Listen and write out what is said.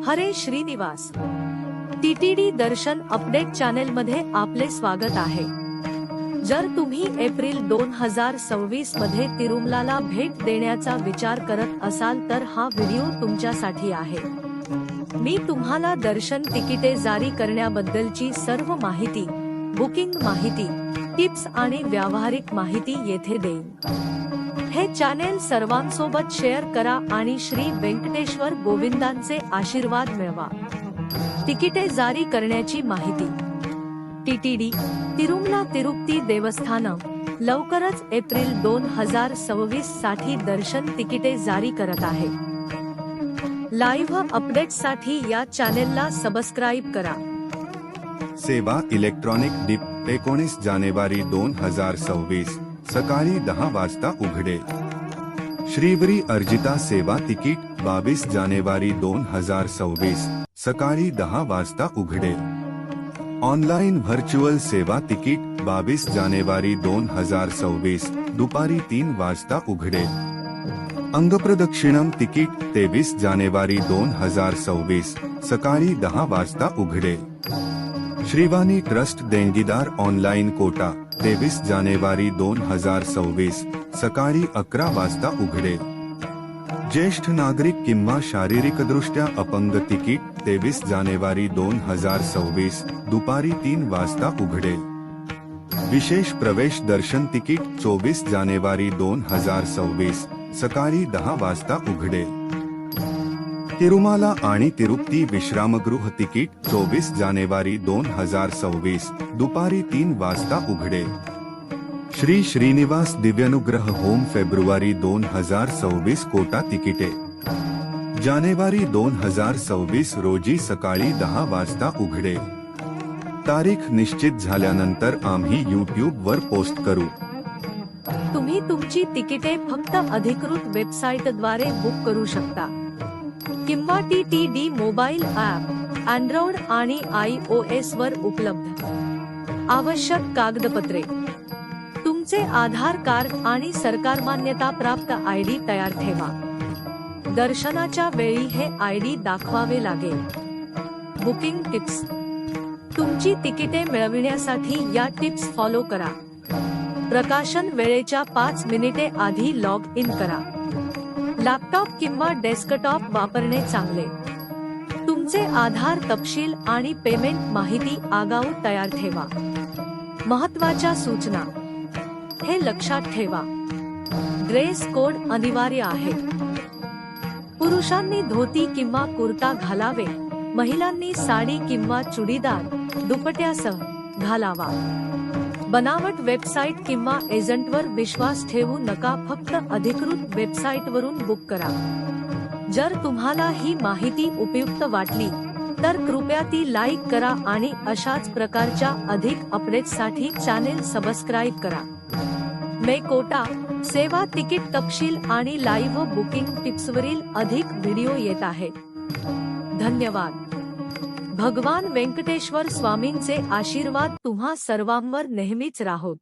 हरे श्रीनिवास. टीटीडी दर्शन update channel मध्ये आपले स्वागत आहे. जर तुम्ही एप्रिल 2026 मध्ये तिरुमलाला भेट देण्याचा विचार करत असाल तर हा व्हिडिओ तुमच्यासाठी आहे. मी तुम्हाला दर्शन तिकिटे जारी करण्याबद्दलची सर्व माहिती, बुकिंग माहिती, टिप्स आणि व्यावहारिक माहिती येथे देईन. हे चॅनेल सर्वांसोबत शेअर करा आणि श्री वेंकटेश्वर गोविंदांचे आशीर्वाद मिळवा. तिकिटे जारी करण्याची माहिती. टीटीडी तिरुमला तिरुपती देवस्थानम लवकरच एप्रिल 2026 साठी दर्शन तिकिटे जारी करत आहे. लाईव्ह अपडेट्ससाठी या चॅनेलला सबस्क्राईब करा. सेवा इलेक्ट्रॉनिक डिप 19 जानेवारी 2026 सकाळी 10 वाजता उघडेल. श्रीवरी अर्जिता सेवा तिकीट 22 जानेवारी 2026 सकाळी 10 वाजता उघडेल. ऑनलाइन व्हर्च्युअल सेवा तिकीट 22 जानेवारी 2026 दुपारी 3 वाजता उघडेल. अंगप्रदक्षिणम तिकीट 23 जानेवारी 2026 सकाळी 10 वाजता उघडेल. श्रीवाणी ट्रस्ट देणगीदार ऑनलाइन कोटा 23 जानेवारी 2026 सकाळी 11 वाजता उघडेल. ज्येष्ठ नागरिक किंवा शारीरिकदृष्ट्या अपंग तिकीट 23 जानेवारी 2026 दुपारी 3 वाजता उघडेल. विशेष प्रवेश दर्शन तिकीट 24 जानेवारी 2026 सकाळी 10 वाजता उघडेल. तिरुमाला आणि तिरुपती विश्रामगृह तिकीट 24 जानेवारी 2026 दुपारी 3 वाजता उघडेल. श्री श्रीनिवास दिव्यानुग्रह होम फेब्रुवारी 2026 कोटा तिकिटे जानेवारी 2026 रोजी सकाळी 10 वाजता उघडेल. तारीख निश्चित झाल्यानंतर आम्ही YouTube वर पोस्ट करू. तुम्ही तुमची तिकिटे फक्त अधिकृत वेबसाईटद्वारे बुक करू शकता किंवा टीटीडी मोबाईल ॲप अँड्रॉइड आणि iOS वर उपलब्ध. आवश्यक कागदपत्रे. तुमचे आधार कार्ड आणि सरकार मान्यता प्राप्त ID तयार ठेवा. दर्शनाच्या वेळी हे ID दाखवावे लागेल. Booking tips. तुमची तिकिटे मिळविण्यासाठी या टिप्स फॉलो करा. प्रकाशन वेळेच्या 5 मिनिटे आधी लॉग इन करा. लॅपटॉप किंवा डेस्कटॉप वापरणे चांगले. तुमचे आधार तपशील आणि पेमेंट माहिती आगाऊ तयार ठेवा. महत्त्वाच्या सूचना. हे लक्षात ठेवा, ड्रेस कोड अनिवार्य आहे. पुरुषांनी धोती किंवा कुर्ता घालावे, महिलांनी साडी किंवा चुडीदार दुपट्यासह घालावा. बनावट वेबसाईट किंवा एजंटवर विश्वास ठेवू नका. फक्त अधिकृत वेबसाईटवरून बुक करा. जर तुम्हाला ही माहिती उपयुक्त वाटली तर कृपया ती लाईक करा आणि अशाच प्रकारच्या अधिक अपडेट्ससाठी चॅनेल सबस्क्राईब करा. कोटा सेवा तिकीट तपशील आणि लाईव्ह बुकिंग टिप्सवरील अधिक व्हिडिओ येत आहेत. धन्यवाद. भगवान वेंकटेश्वर स्वामींचे आशीर्वाद तुम्हा सर्वांवर नेहमीच राहोत.